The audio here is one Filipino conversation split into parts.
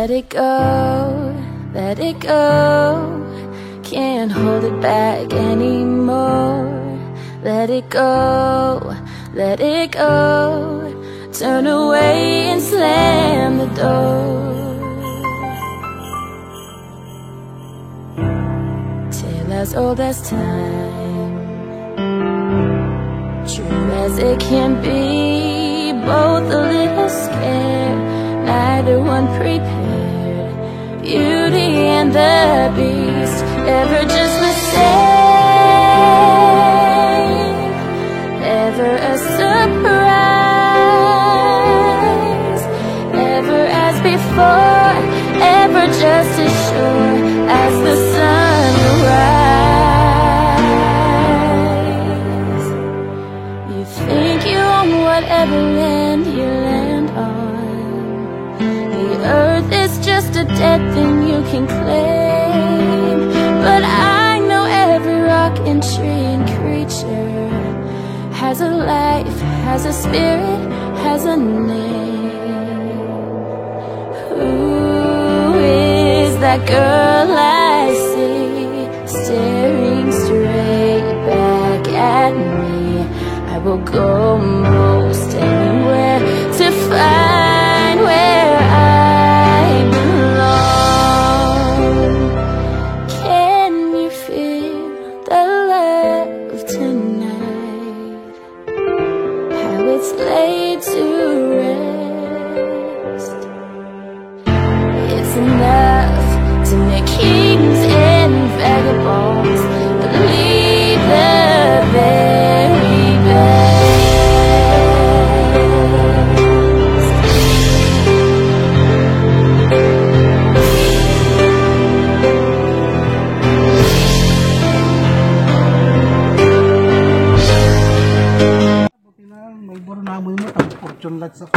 Let it go, let it go. Can't hold it back anymore. Let it go, let it go. Turn away and slam the door. Tale as old as time, true as it can be. Both a little scared, neither one prepared. Beauty and the Beast, ever just the same, ever a surprise, ever as before, ever just as sure as the sunrise. You think you own whatever land you land on. The earth is just a dead thing you can claim, but I know every rock and tree and creature has a life, has a spirit, has a name. Who is that girl I see staring straight back at me? I will go most anywhere to find where I belong. Can you feel the love tonight? How it's laid to rest. It's enough to make kings and vagabonds believe the very best. May buro na mo ang fortune lights ako.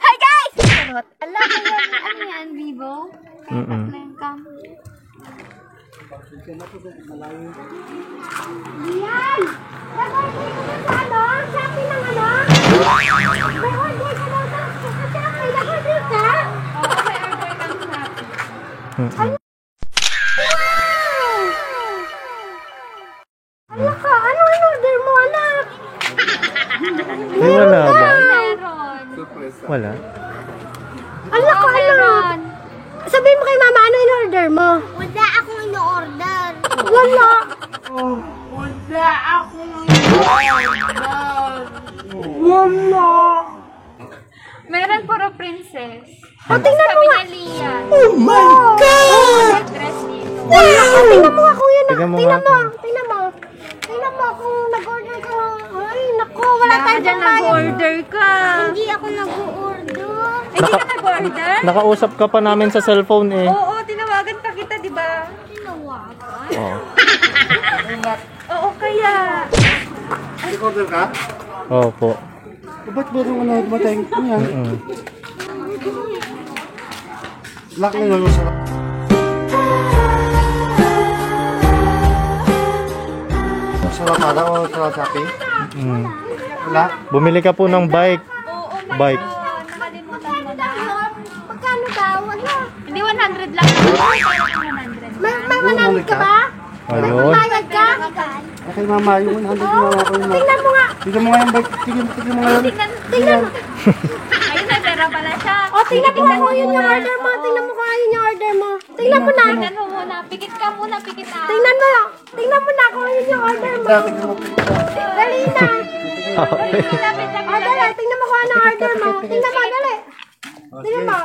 Hi guys! Charot. Alam mo yan, ano yan, Vivo? Kaya lang cam. Yan! Nag-order ka na sa ano? Shopee ng ano? Nag-order ka daw sa Shopee. Nag-order ka? Oo, may order kang Shopee. Wow! Ala ka, ano ang order mo, anak? Ay, wala ba? Meron. Wala. Ala ka, anak. Sabihin mo kay mama, ano in-order mo? Wala akong in-order. Wala. Wala akong in-order. Wala. Meron puro princess. O, tingnan mo nga. Lian. Oh my God! Dress dito. Wala. O, tingnan mo nga kung yun. Tingnan mo Tingnan nga. mo. Tingnan mo. Tingnan mo kung nag-order ka lang. Ay, naku. Wala tayong Dyan nag-order ka. Hindi ako nag-order. Hindi ka nag-order? Nakausap ka pa namin sa cellphone eh. Oo, tinawagan pa kita, di ba? Tinawagan. Oo. Oo, kaya. Nag-order ka? Opo. Ba't meron mo na mateng? Ano yan? Lock na yun sa... Sa Lazada o sa Shopee? Wala? Bumili ka po ng bike. Oo, Bike. nakalimutan mo na. Magkano daw? Wala. Hindi 100 lang. 100. May 100 ka ba? Ayun. Bayad ka? Okay mama, yung 100 na ako yun. Tingnan mo nga. Tignan mo nga yung bike. Tignan mo nga yun. Tingnan mo. Ayun na, pera pala siya. O, tingnan mo nga kung yun yung order mo. Tingnan mo kung yun yung order mo. Tingnan mo na. Tingnan mo muna. Pikit ka muna, pikit na. Tingnan mo. Tingnan mo na kung yun yung order mo. Tignan mo. Dali na. Lapit na, O, dali. Tingnan mo kung ano order mo. Tingnan mo, dali. Tingnan mo.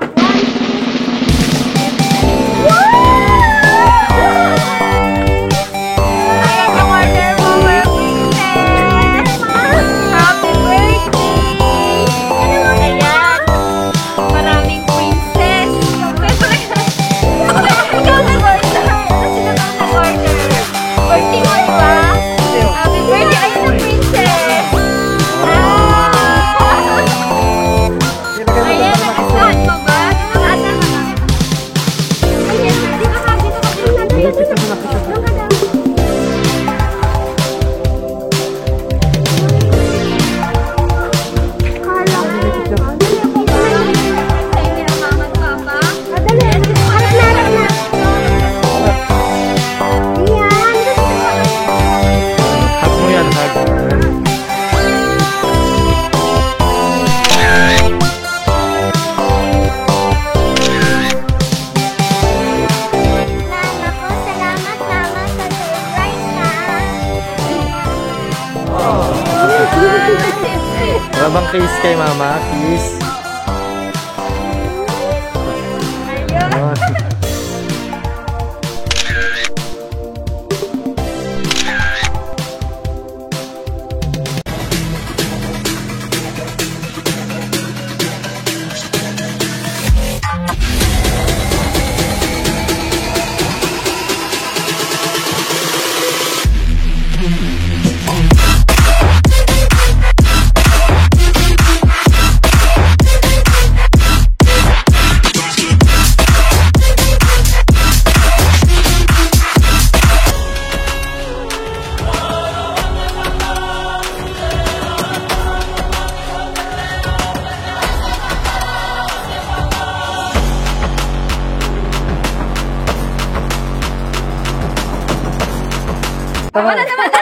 Ayan yung order mo, princess. Happy birthday. Ayan. Maraming princess. Ikaw nag-order. Sino bang nag-order? Birthday mo, di ba? Happy birthday. Ayan ang princess. Ayan, nagustuhan mo ba? Mama. Kiss. Ayun. Tama na naman na.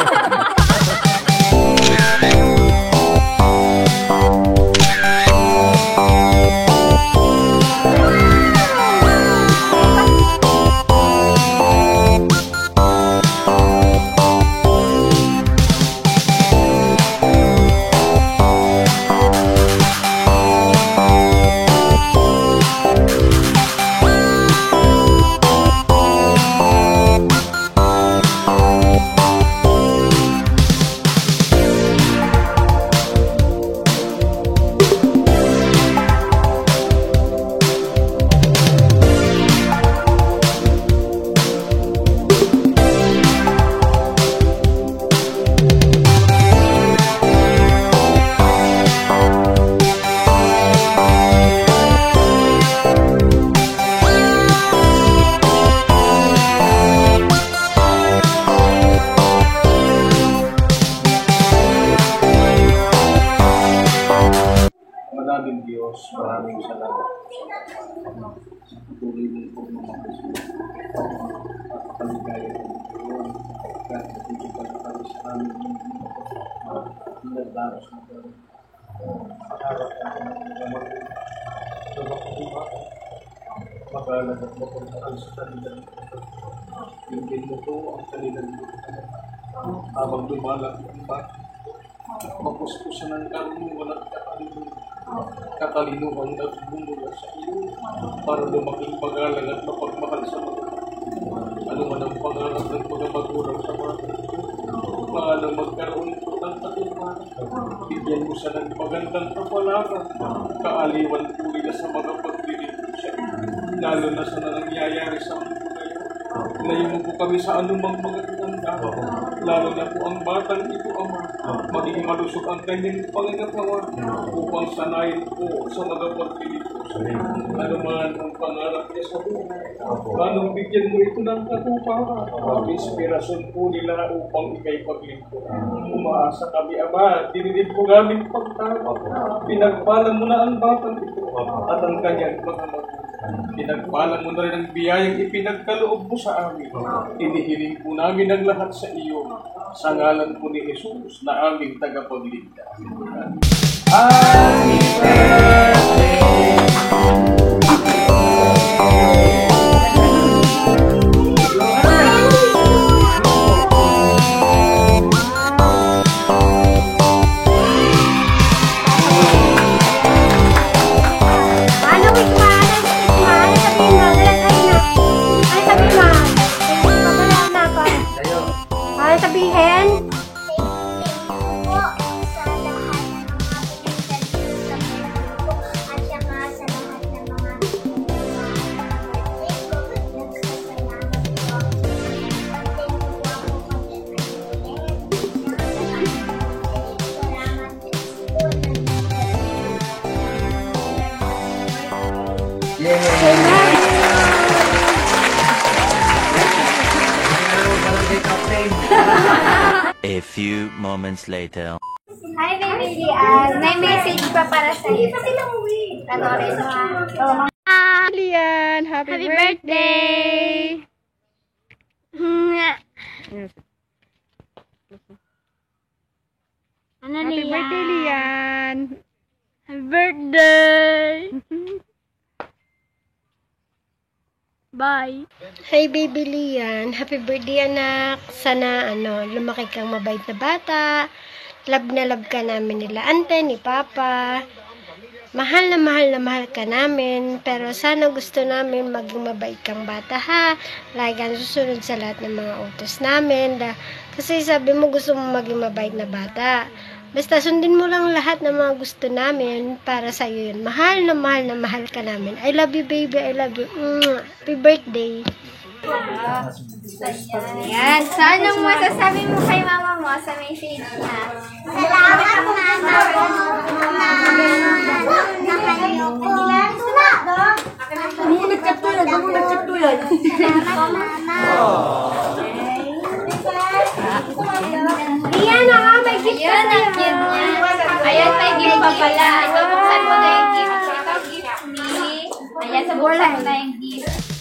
Maraming Diyos, maraming salamat sa patuloy mong pagmamahal sa kaligaya ng Panginoon. Kahit natutupad na kami sa aming nagdaras na kami. Maharap na kami ng mga magalang at mapuntaan sa kanilang hindi mo to ang kanilang habang lumalaki ang bata. Mapuspusan ng karunungan at katalinuhan na bumula sa iyo para lumaking pagalang at mapagmahal sa mga ano man ang pangarap ng mga magulang sa mga paano magkaroon ito ng katipan. Bigyan mo siya ng magandang kapalaran, kaaliwan po nila sa mga paglilito siya, lalo na sa nangyayari sa mundo ngayon. Layo mo po kami sa anumang mga tinanda, lalo na po ang batang ito, Ama, maging malusog ang kanyang pangangatawa upang sanayin po sa mga paglilito siya. Ano man ang pangarap niya sa buhay, anong bigyan mo ito ng katuparan, inspirasyon po nila upang ikay paglingkod. Umaasa kami, Ama, dinidig po namin pagtawag. Pinagpala mo na ang batang ito at ang kanyang mga magulang. Pinagpala mo na rin ang biyayang ipinagkaloob mo sa amin. Inihiling po namin ang lahat sa iyo. Sa ngalan po ni Jesus na aming tagapagligtas. Happy birthday! Sabihin? A few moments later. Hi, Baby Lian. May message pa para sa'yo. Ano rin ha? Lian, happy birthday! Ano Happy Lian? birthday, Lian! Happy birthday! Bye! Hi baby Lian, happy birthday anak. Sana lumaki kang mabait na bata. Love na love ka namin nila ante, ni Papa. mahal na mahal ka namin, pero sana gusto namin maging mabait kang bata, ha? Lagi kang susunod sa lahat ng mga utos namin. Kasi sabi mo gusto mo maging mabait na bata. Basta sundin mo lang lahat ng mga gusto namin para sa'yo yun. Mahal na mahal ka namin. I love you, baby. I love you. Happy birthday. Ayan. So, anong masasabi mo kay mama mo sa message niya? Salamat, mama ko. Ayan na, may gift ka Ayan, ang cute niya. Ayan, may gift pa pala. Ito, buksan mo na yung gift. Ito, gift ni... Ayan, sa buksan mo na yung gift.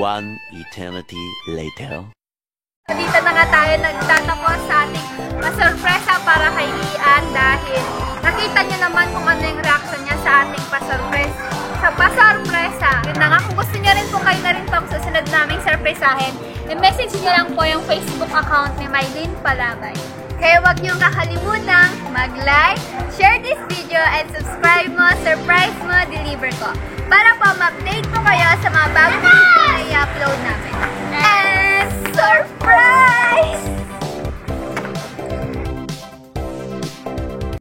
One eternity later. Dito na nga tayo nagtatapos sa ating pasurpresa para kay Ian dahil nakita niyo naman kung ano yung reaction niya sa ating pasurpresa. Sa pasurpresa, yun na nga, kung gusto niyo rin po kayo na rin pang susunod naming surpresahin, i-message niyo lang po yung Facebook account ni Mylene Palabay. Kaya huwag niyong kakalimutang mag-like, share this video, and subscribe mo, surprise mo, deliver ko. Para po ma-update po kayo sa mga bagong video na i-upload namin.